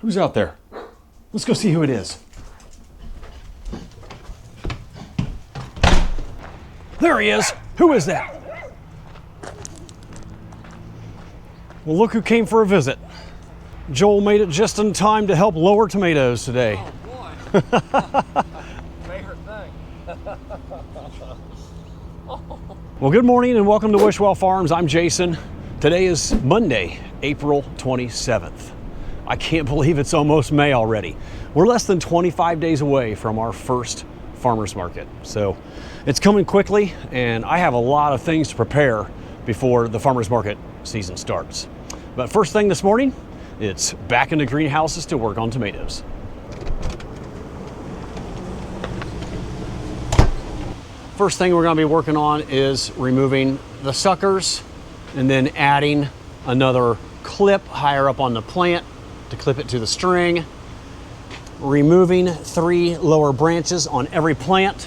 Who's out there? Let's go see who it is. There he is. Who is that? Well, look who came for a visit. Joel made it just in time to help lower tomatoes today. Oh boy. Favorite thing. Well, good morning and welcome to Wishwell Farms. I'm Jason. Today is Monday, April 27th. I can't believe it's almost May already. We're less than 25 days away from our first farmers market. So it's coming quickly and I have a lot of things to prepare before the farmers market season starts. But first thing this morning, it's back into greenhouses to work on tomatoes. First thing we're going to be working on is removing the suckers and then adding another clip higher up on the plant to clip it to the string. Removing 3 lower branches on every plant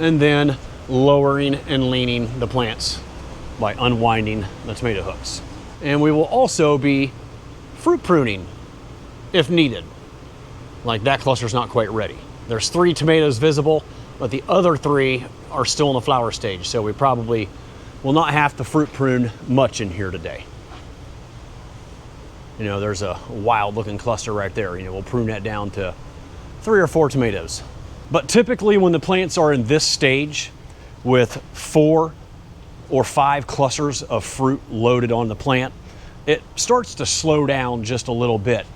and then lowering and leaning the plants by unwinding the tomato hooks. And we will also be fruit pruning if needed. Like that cluster's not quite ready. There's 3 tomatoes visible, but the other 3 are still in the flower stage, so we probably will not have to fruit prune much in here today. You know, there's a wild looking cluster right there. You know, we'll prune that down to 3 or 4 tomatoes. But typically when the plants are in this stage with 4 or 5 clusters of fruit loaded on the plant, it starts to slow down just a little bit,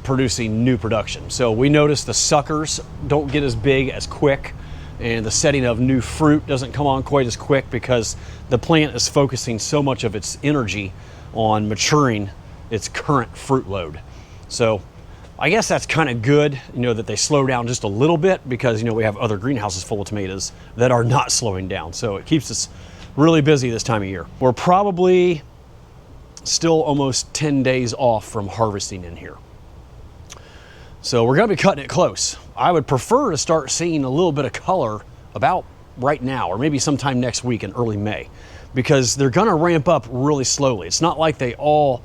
producing new production. So we notice the suckers don't get as big as quick, and the setting of new fruit doesn't come on quite as quick because the plant is focusing so much of its energy on maturing its current fruit load. So I guess that's kind of good, you know, that they slow down just a little bit because, you know, we have other greenhouses full of tomatoes that are not slowing down. So it keeps us really busy this time of year. We're probably still almost 10 days off from harvesting in here. So we're gonna be cutting it close. I would prefer to start seeing a little bit of color about right now, or maybe sometime next week in early May, because they're gonna ramp up really slowly. It's not like they all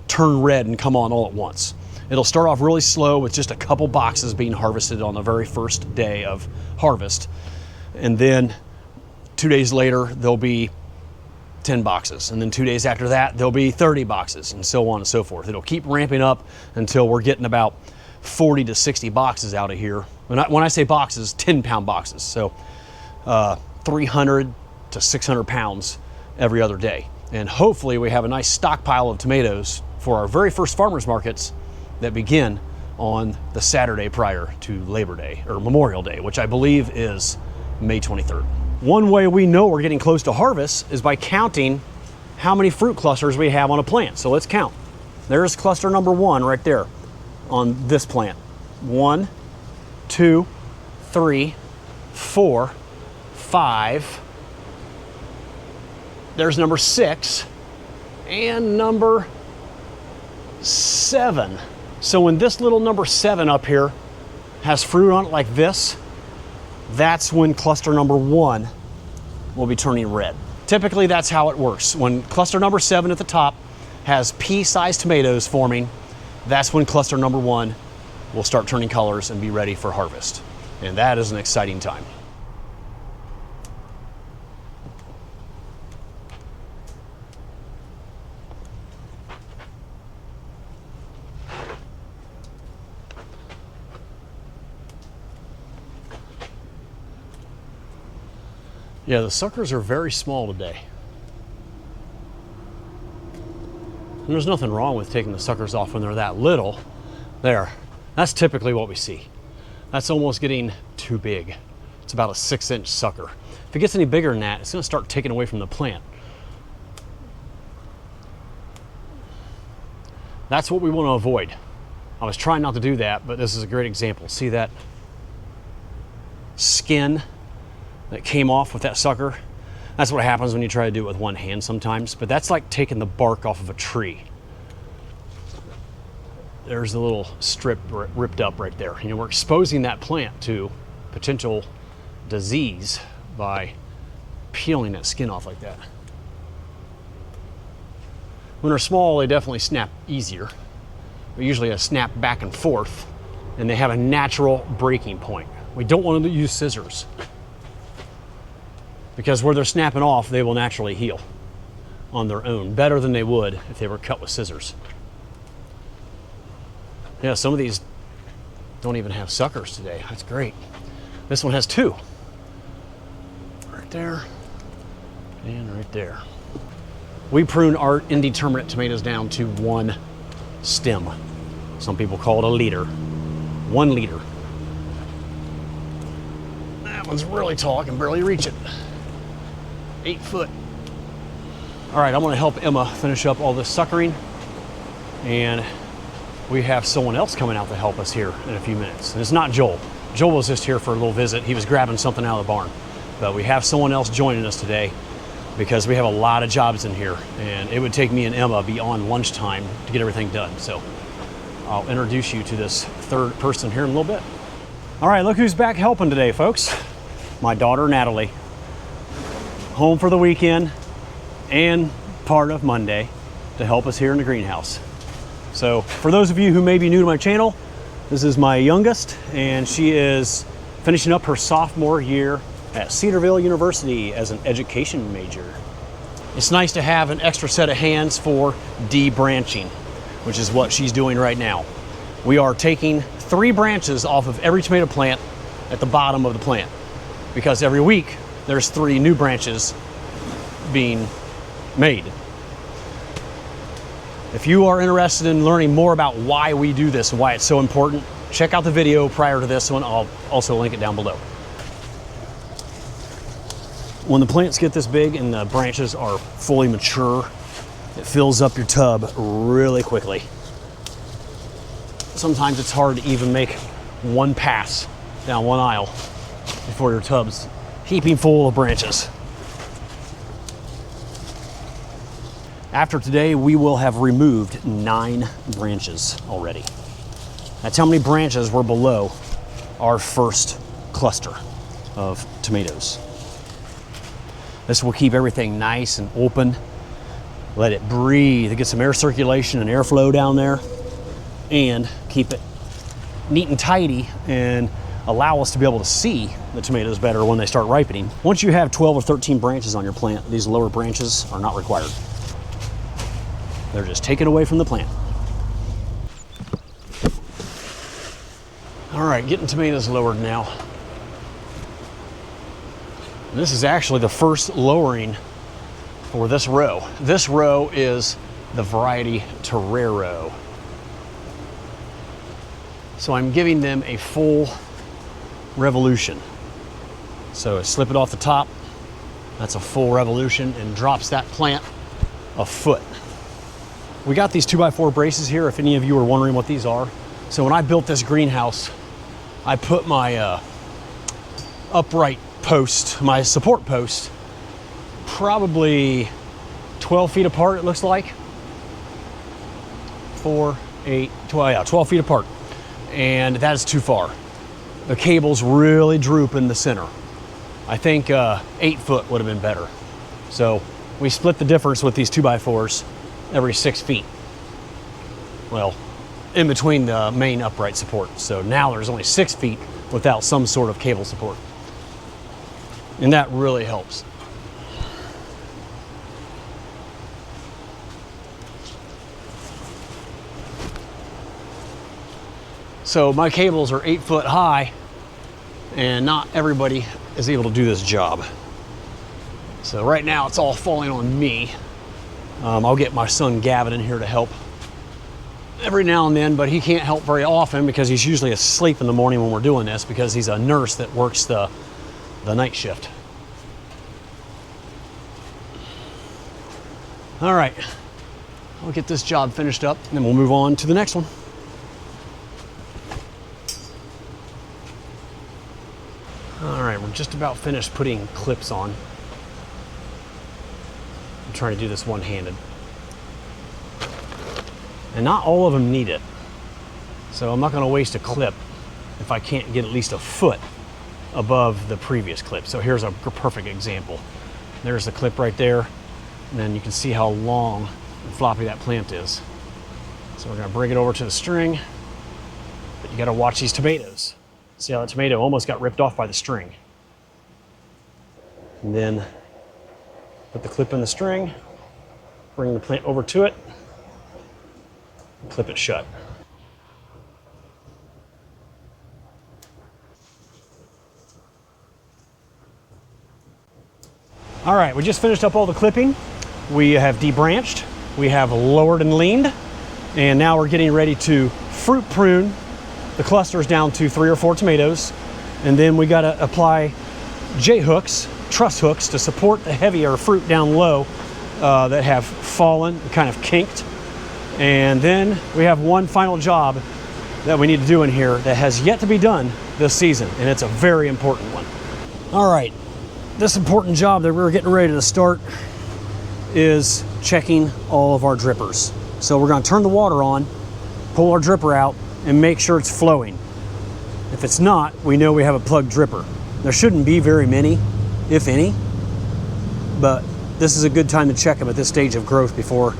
turn red and come on all at once. It'll start off really slow with just a couple boxes being harvested on the very first day of harvest. And then 2 days later, there'll be 10 boxes. And then 2 days after that, there'll be 30 boxes and so on and so forth. It'll keep ramping up until we're getting about 40 to 60 boxes out of here. When I say boxes, 10-pound boxes. So 300 to 600 pounds every other day. And hopefully we have a nice stockpile of tomatoes for our very first farmers markets that begin on the Saturday prior to Labor Day or Memorial Day, which I believe is May 23rd. One way we know we're getting close to harvest is by counting how many fruit clusters we have on a plant. So let's count. There's cluster number 1 right there on this plant. 1, 2, 3, 4, 5. There's number 6 and number 7. So when this little number 7 up here has fruit on it like this, that's when cluster number 1 will be turning red. Typically that's how it works. When cluster number 7 at the top has pea-sized tomatoes forming, that's when cluster number 1 will start turning colors and be ready for harvest. And that is an exciting time. Yeah, the suckers are very small today. And there's nothing wrong with taking the suckers off when they're that little. There, that's typically what we see. That's almost getting too big. It's about a 6-inch sucker. If it gets any bigger than that, it's gonna start taking away from the plant. That's what we want to avoid. I was trying not to do that, but this is a great example. See that skin that came off with that sucker? That's what happens when you try to do it with one hand sometimes, but that's like taking the bark off of a tree. There's a little strip ripped up right there. You know, we're exposing that plant to potential disease by peeling that skin off like that. When they're small, they definitely snap easier. usually a snap back and forth, and they have a natural breaking point. We don't want to use scissors because where they're snapping off, they will naturally heal on their own, better than they would if they were cut with scissors. Yeah, some of these don't even have suckers today. That's great. This one has two. Right there and right there. We prune our indeterminate tomatoes down to one stem. Some people call it a leader. 1 liter. That one's really tall, I can barely reach it. 8 foot. All right, I'm gonna help Emma finish up all this suckering, and we have someone else coming out to help us here in a few minutes. And it's not Joel. Joel was just here for a little visit. He was grabbing something out of the barn. But we have someone else joining us today because we have a lot of jobs in here, and it would take me and Emma beyond lunchtime to get everything done. So I'll introduce you to this third person here in a little bit. All right, look who's back helping today, folks. My daughter, Natalie. Home for the weekend and part of Monday to help us here in the greenhouse. So for those of you who may be new to my channel, this is my youngest, and she is finishing up her sophomore year at Cedarville University as an education major. It's nice to have an extra set of hands for debranching, which is what she's doing right now. We are taking 3 branches off of every tomato plant at the bottom of the plant, because every week there's 3 new branches being made. If you are interested in learning more about why we do this and why it's so important, check out the video prior to this one. I'll also link it down below. When the plants get this big and the branches are fully mature, it fills up your tub really quickly. Sometimes it's hard to even make one pass down one aisle before your tub's heaping full of branches. After today, we will have removed 9 branches already. That's how many branches were below our first cluster of tomatoes. This will keep everything nice and open. Let it breathe, get some air circulation and airflow down there, and keep it neat and tidy and allow us to be able to see the tomatoes better when they start ripening. Once you have 12 or 13 branches on your plant, these lower branches are not required. They're just taken away from the plant. All right, getting tomatoes lowered now. And this is actually the first lowering for this row. This row is the variety Torero. So I'm giving them a full revolution. So I slip it off the top, that's a full revolution, and drops that plant a foot. We got these 2x4 braces here, if any of you are wondering what these are. So when I built this greenhouse, I put my upright post, my support post, probably 12 feet apart, it looks like. 4, 8, 12, yeah, 12 feet apart. And that is too far. The cables really droop in the center. I think 8 foot would have been better. So we split the difference with these 2x4s every 6 feet. Well, in between the main upright support. So now there's only 6 feet without some sort of cable support. And that really helps. So my cables are 8 foot high, and not everybody is able to do this job. So right now it's all falling on me. I'll get my son Gavin in here to help every now and then, but he can't help very often because he's usually asleep in the morning when we're doing this, because he's a nurse that works the night shift. All right, I'll get this job finished up and then we'll move on to the next one. All right, we're just about finished putting clips on. I'm trying to do this one-handed. And not all of them need it. So I'm not gonna waste a clip if I can't get at least a foot above the previous clip. So here's a perfect example. There's the clip right there. And then you can see how long and floppy that plant is. So we're gonna bring it over to the string, but you gotta watch these tomatoes. See how that tomato almost got ripped off by the string. And then put the clip in the string, bring the plant over to it, and clip it shut. All right, we just finished up all the clipping. We have debranched, we have lowered and leaned, and now we're getting ready to fruit prune the clusters down to 3 or 4 tomatoes. And then we gotta apply J-hooks, truss hooks, to support the heavier fruit down low that have fallen, kind of kinked. And then we have one final job that we need to do in here that has yet to be done this season, and it's a very important one. All right, this important job that we're getting ready to start is checking all of our drippers. So we're gonna turn the water on, pull our dripper out, and make sure it's flowing. If it's not, we know we have a plugged dripper. There shouldn't be very many, if any, but this is a good time to check them at this stage of growth before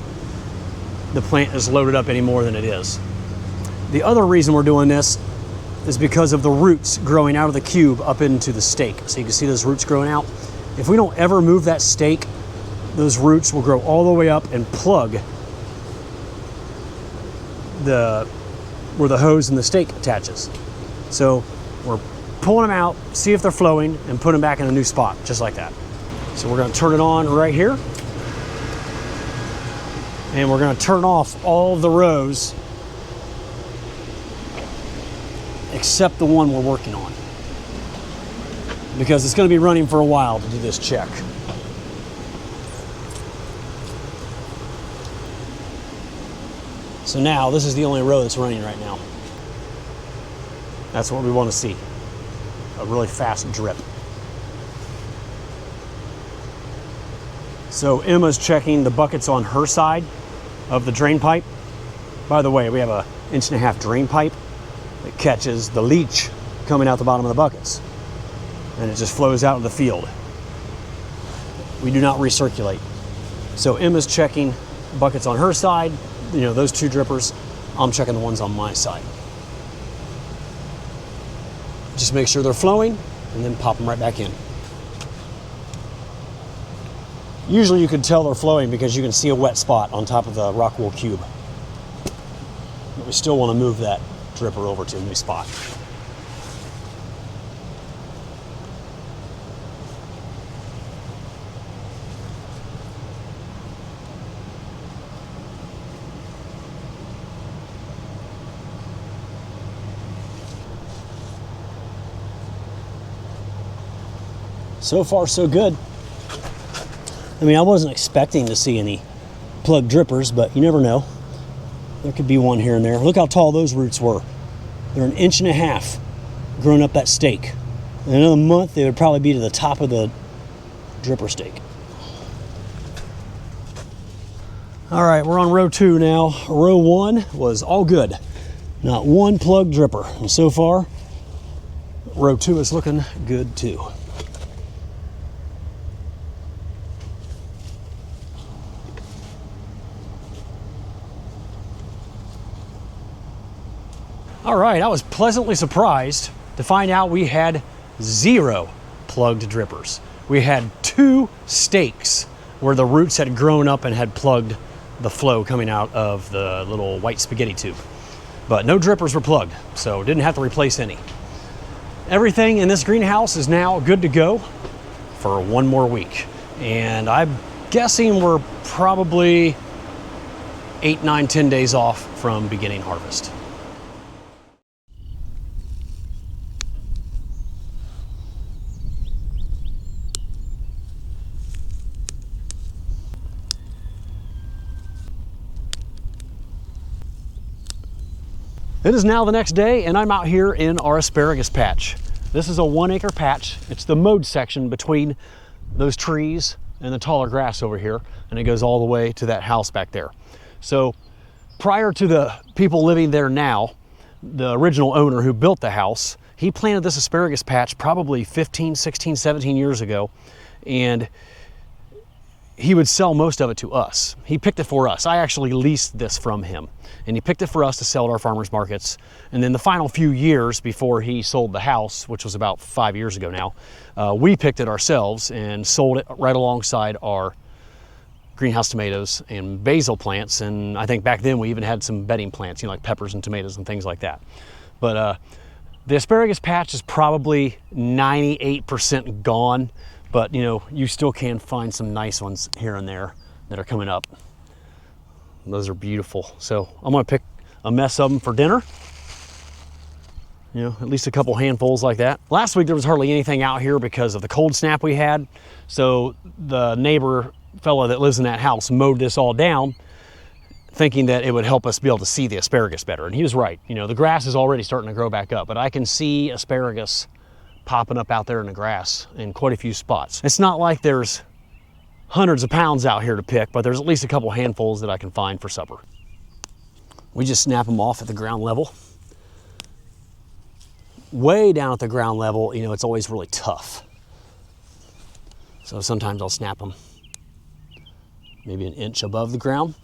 the plant is loaded up any more than it is. The other reason we're doing this is because of the roots growing out of the cube up into the stake. So you can see those roots growing out. If we don't ever move that stake, those roots will grow all the way up and plug where the hose and the stake attaches. So we're pulling them out, see if they're flowing, and put them back in a new spot, just like that. So we're gonna turn it on right here. And we're gonna turn off all of the rows except the one we're working on, because it's gonna be running for a while to do this check. So now this is the only row that's running right now. That's what we want to see, a really fast drip. So Emma's checking the buckets on her side of the drain pipe. By the way, we have a 1.5 inch drain pipe that catches the leach coming out the bottom of the buckets, and it just flows out in the field. We do not recirculate. So Emma's checking buckets on her side, you know, those 2 drippers. I'm checking the ones on my side. Just make sure they're flowing and then pop them right back in. Usually you can tell they're flowing because you can see a wet spot on top of the rock wool cube. But we still want to move that dripper over to a new spot. So far, so good. I mean, I wasn't expecting to see any plug drippers, but you never know. There could be one here and there. Look how tall those roots were. They're 1.5 inches growing up that stake. In another month, they would probably be to the top of the dripper stake. All right, we're on row 2 now. Row 1 was all good. Not one plug dripper. And so far, row 2 is looking good too. All right, I was pleasantly surprised to find out we had 0 plugged drippers. We had 2 stakes where the roots had grown up and had plugged the flow coming out of the little white spaghetti tube. But no drippers were plugged, so didn't have to replace any. Everything in this greenhouse is now good to go for 1 more week. And I'm guessing we're probably 8, 9, 10 days off from beginning harvest. It is now the next day, and I'm out here in our asparagus patch. This is a 1 acre patch. It's the mowed section between those trees and the taller grass over here, and it goes all the way to that house back there. So prior to the people living there now, the original owner who built the house, he planted this asparagus patch probably 15, 16, 17 years ago, and he would sell most of it to us. He picked it for us. I actually leased this from him, and he picked it for us to sell at our farmers markets. And then the final few years before he sold the house, which was about 5 years ago now, we picked it ourselves and sold it right alongside our greenhouse tomatoes and basil plants. And I think back then we even had some bedding plants, like peppers and tomatoes and things like that. But the asparagus patch is probably 98% gone. But you still can find some nice ones here and there that are coming up. Those are beautiful. So I'm gonna pick a mess of them for dinner. At least a couple handfuls like that. Last week there was hardly anything out here because of the cold snap we had. So the neighbor fella that lives in that house mowed this all down, thinking that it would help us be able to see the asparagus better. And he was right. The grass is already starting to grow back up, but I can see asparagus popping up out there in the grass in quite a few spots. It's not like there's hundreds of pounds out here to pick, but there's at least a couple handfuls that I can find for supper. We just snap them off at the ground level. Way down at the ground level, it's always really tough. So sometimes I'll snap them maybe an inch above the ground.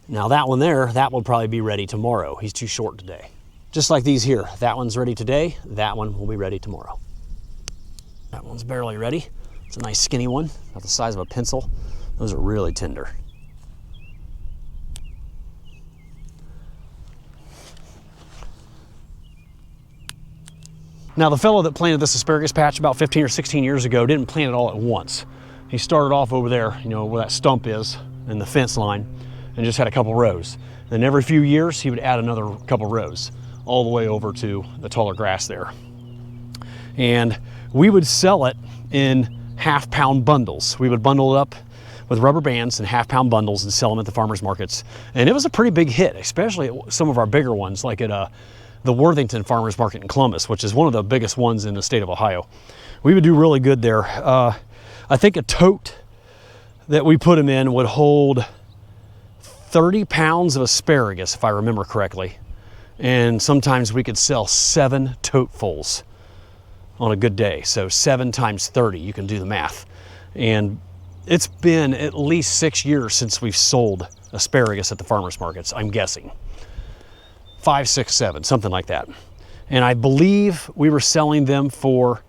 Now that one there, that will probably be ready tomorrow. He's too short today. Just like these here, that one's ready today, that one will be ready tomorrow. That one's barely ready. It's a nice skinny one, about the size of a pencil. Those are really tender. Now the fellow that planted this asparagus patch about 15 or 16 years ago didn't plant it all at once. He started off over there, where that stump is in the fence line, and just had a couple rows. Then every few years he would add another couple rows all the way over to the taller grass there. And we would sell it in half-pound bundles. We would bundle it up with rubber bands and half-pound bundles and sell them at the farmers markets. And it was a pretty big hit, especially at some of our bigger ones, like at the Worthington Farmers Market in Columbus, which is one of the biggest ones in the state of Ohio. We would do really good there. I think a tote that we put them in would hold 30 pounds of asparagus, if I remember correctly. And sometimes we could sell 7 totefuls on a good day. So 7 times 30, you can do the math. And it's been at least 6 years since we've sold asparagus at the farmers markets, I'm guessing. 5, 6, 7, something like that. And I believe we were selling them for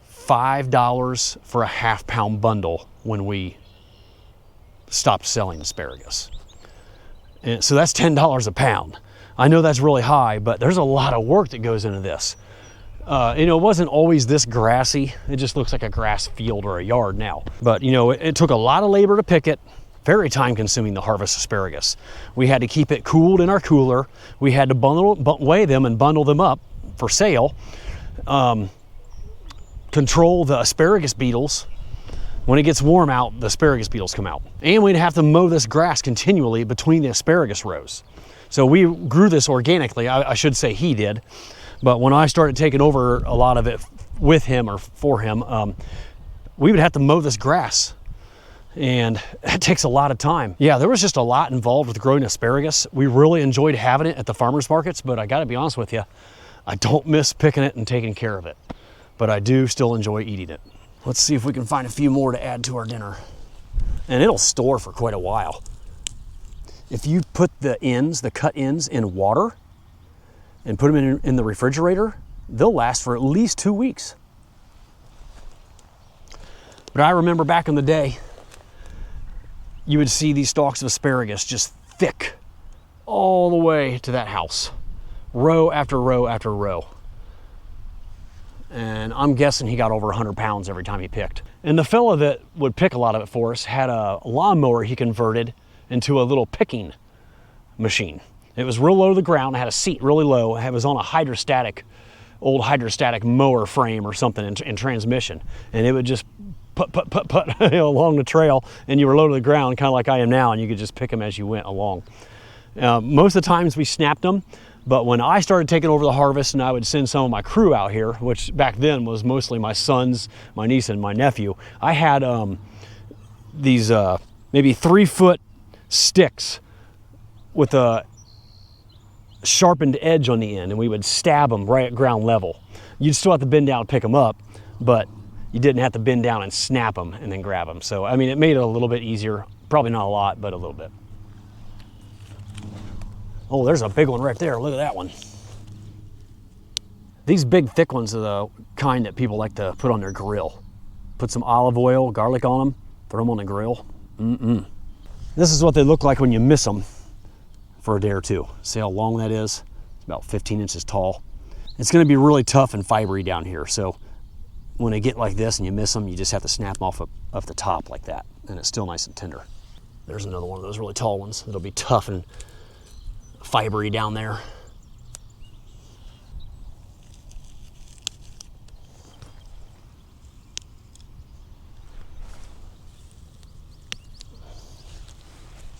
$5 for a half-pound bundle when we stopped selling asparagus. And so that's $10 a pound. I know that's really high, but there's a lot of work that goes into this. It wasn't always this grassy. It just looks like a grass field or a yard now. But it took a lot of labor to pick it. Very time consuming to harvest asparagus. We had to keep it cooled in our cooler. We had to weigh them and bundle them up for sale. Control the asparagus beetles. When it gets warm out, the asparagus beetles come out. And we'd have to mow this grass continually between the asparagus rows. So we grew this organically. I should say he did. But when I started taking over a lot of it with him or for him, we would have to mow this grass. And it takes a lot of time. Yeah, there was just a lot involved with growing asparagus. We really enjoyed having it at the farmers markets, but I gotta be honest with you, I don't miss picking it and taking care of it. But I do still enjoy eating it. Let's see if we can find a few more to add to our dinner. And it'll store for quite a while. If you put the cut ends in water and put them in the refrigerator, they'll last for at least 2 weeks. But I remember back in the day, you would see these stalks of asparagus just thick all the way to that house, row after row after row. And I'm guessing he got over 100 pounds every time he picked. And the fella that would pick a lot of it for us had a lawnmower he converted into a little picking machine. It was real low to the ground, it had a seat really low, it was on a old hydrostatic mower frame or something in transmission. And it would just put along the trail, and you were low to the ground, kind of like I am now, and you could just pick them as you went along. Most of the times we snapped them, but when I started taking over the harvest and I would send some of my crew out here, which back then was mostly my sons, my niece, and my nephew, I had these maybe 3-foot sticks with a sharpened edge on the end, and we would stab them right at ground level. You'd still have to bend down and pick them up, but you didn't have to bend down and snap them and then grab them. So, I mean, it made it a little bit easier. Probably not a lot, but a little bit. Oh, there's a big one right there. Look at that one. These big, thick ones are the kind that people like to put on their grill. Put some olive oil, garlic on them, throw them on the grill. This is what they look like when you miss them for a day or two. See how long that is? It's about 15 inches tall. It's gonna be really tough and fibery down here. So when they get like this and you miss them, you just have to snap them off the top like that. And it's still nice and tender. There's another one of those really tall ones. It'll be tough and fibery down there.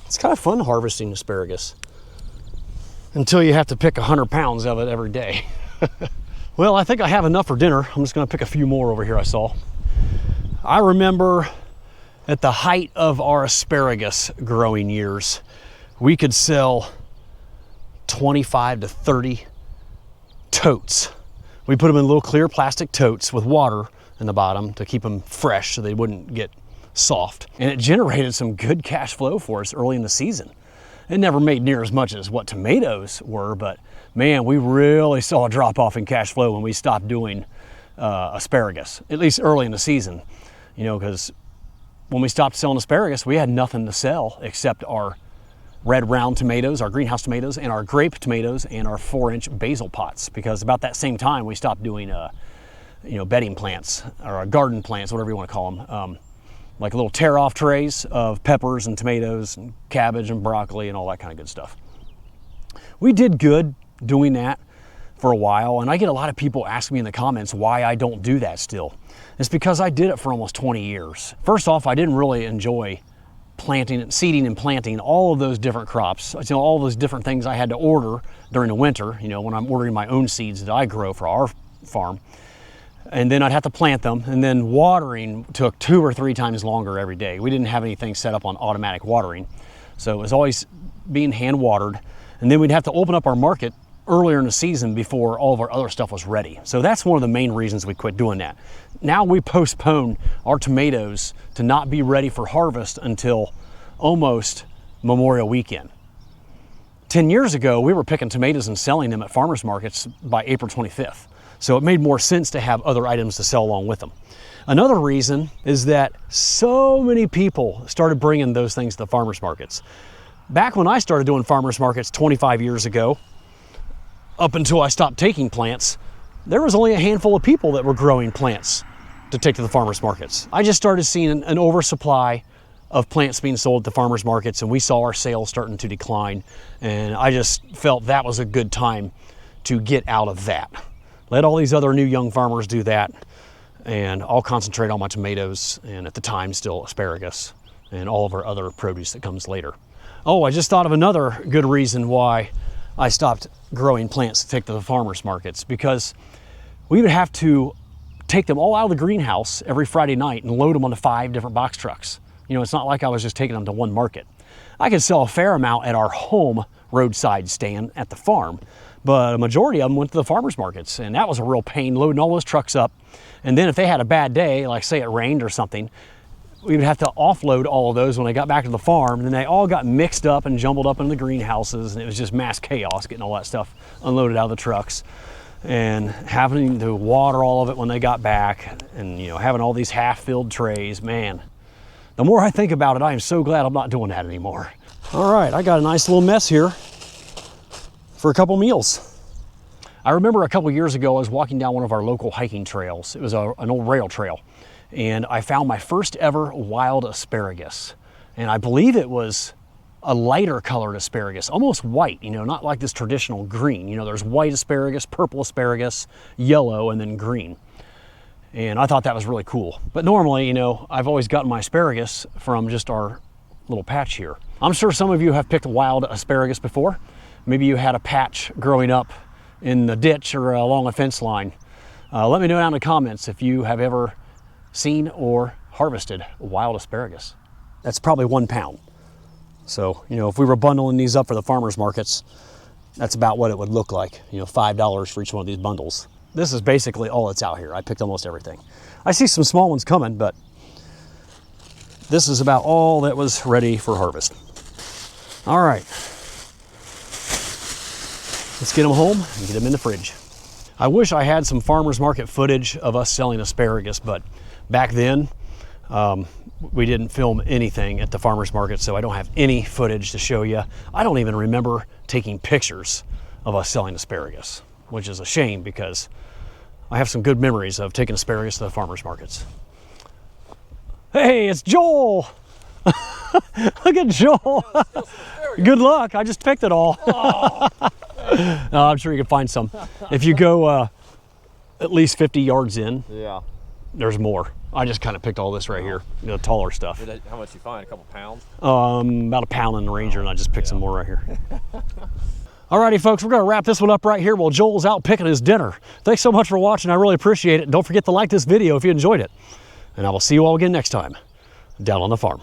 It's kind of fun harvesting asparagus until you have to pick 100 pounds of it every day. Well, I think I have enough for dinner. I'm just gonna pick a few more over here I saw. I remember at the height of our asparagus growing years, we could sell 25 to 30 totes. We put them in little clear plastic totes with water in the bottom to keep them fresh so they wouldn't get soft. And it generated some good cash flow for us early in the season. It never made near as much as what tomatoes were, but man, we really saw a drop off in cash flow when we stopped doing asparagus, at least early in the season. You know, because when we stopped selling asparagus, we had nothing to sell except our red round tomatoes, our greenhouse tomatoes, and our grape tomatoes, and our 4-inch basil pots. Because about that same time, we stopped doing, you know, bedding plants or garden plants, whatever you want to call them. Like little tear-off trays of peppers and tomatoes and cabbage and broccoli and all that kind of good stuff. We did good doing that for a while, and I get a lot of people asking me in the comments why I don't do that still. It's because I did it for almost 20 years. First off, I didn't really enjoy planting, seeding and planting all of those different crops. You know, all those different things I had to order during the winter, you know, when I'm ordering my own seeds that I grow for our farm. And then I'd have to plant them, and then watering took 2 or 3 times longer every day. We didn't have anything set up on automatic watering, so it was always being hand watered. And then we'd have to open up our market earlier in the season before all of our other stuff was ready. So that's one of the main reasons we quit doing that. Now we postpone our tomatoes to not be ready for harvest until almost Memorial Weekend. 10 years ago, we were picking tomatoes and selling them at farmers markets by April 25th. So it made more sense to have other items to sell along with them. Another reason is that so many people started bringing those things to the farmers markets. Back when I started doing farmers markets 25 years ago, up until I stopped taking plants, there was only a handful of people that were growing plants to take to the farmers markets. I just started seeing an oversupply of plants being sold at the farmers markets, and we saw our sales starting to decline. And I just felt that was a good time to get out of that. Let all these other new young farmers do that, and I'll concentrate on my tomatoes, and at the time still asparagus, and all of our other produce that comes later. Oh, I just thought of another good reason why I stopped growing plants to take to the farmers markets, because we would have to take them all out of the greenhouse every Friday night and load them onto 5 different box trucks. You know, it's not like I was just taking them to one market. I could sell a fair amount at our home roadside stand at the farm, but a majority of them went to the farmers markets, and that was a real pain, loading all those trucks up. And then if they had a bad day, like say it rained or something, we would have to offload all of those when they got back to the farm, and then they all got mixed up and jumbled up in the greenhouses, and it was just mass chaos getting all that stuff unloaded out of the trucks and having to water all of it when they got back, and you know, having all these half-filled trays. Man, the more I think about it, I am so glad I'm not doing that anymore. All right, I got a nice little mess here for a couple meals. I remember a couple years ago, I was walking down one of our local hiking trails. It was an old rail trail, and I found my first ever wild asparagus. And I believe it was a lighter colored asparagus, almost white, you know, not like this traditional green. You know, there's white asparagus, purple asparagus, yellow, and then green. And I thought that was really cool. But normally, you know, I've always gotten my asparagus from just our little patch here. I'm sure some of you have picked wild asparagus before. Maybe you had a patch growing up in the ditch or along a fence line. Let me know down in the comments if you have ever seen or harvested wild asparagus. That's probably 1 pound. So, you know, if we were bundling these up for the farmers markets, that's about what it would look like. You know, $5 for each one of these bundles. this is basically all that's out here. I picked almost everything. I see some small ones coming, but this is about all that was ready for harvest. All right, let's get them home and get them in the fridge. I wish I had some farmers market footage of us selling asparagus, but back then we didn't film anything at the farmers market, so I don't have any footage to show you. I don't even remember taking pictures of us selling asparagus, which is a shame because I have some good memories of taking asparagus to the farmers markets. Hey, it's Joel. Look at Joel. Good luck. I just picked it all. Oh, No, I'm sure you can find some. If you go at least 50 yards in, yeah. there's more. I just kind of picked all this right here, the taller stuff. How much you find? A couple pounds? About a pound in the Ranger, and I just picked some more right here. Alrighty, folks, we're gonna wrap this one up right here while Joel's out picking his dinner. Thanks so much for watching. I really appreciate it. Don't forget to like this video if you enjoyed it. And I will see you all again next time down on the farm.